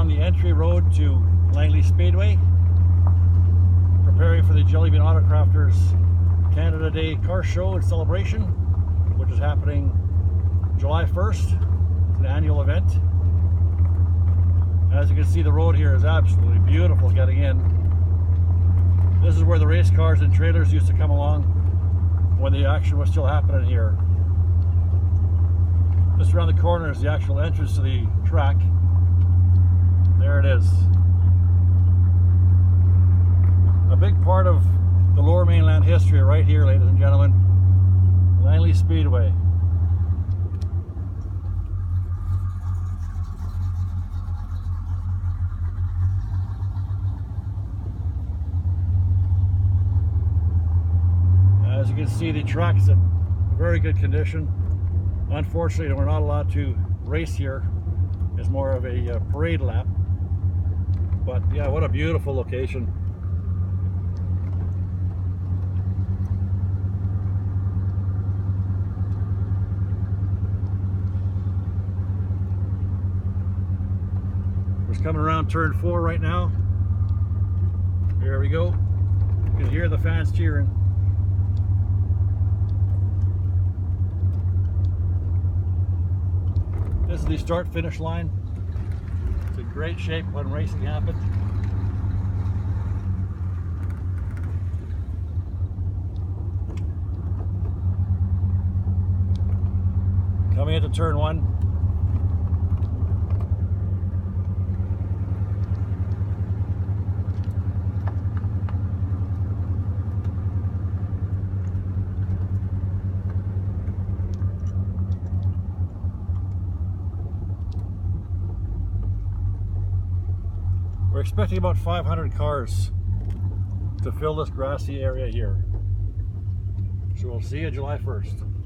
on the entry road to Langley Speedway, preparing for the Jellybean AutoCrafters Canada Day car show and celebration, which is happening July 1st. It's an annual event. As you can see, the road here is absolutely beautiful getting in. This is where the race cars and trailers used to come along when the action was still happening here. Just around the corner is the actual entrance to the track. There it is. A big part of the Lower Mainland history right here, ladies and gentlemen. Langley Speedway. As you can see, the track's in very good condition. Unfortunately, we're not allowed to race here. It's more of a parade lap. But yeah, what a beautiful location. We're coming around turn 4 right now. Here we go. You can hear the fans cheering. This is the start-finish line. It's in great shape when racing happens. Coming into turn 1. We're expecting about 500 cars to fill this grassy area here. So we'll see you July 1st.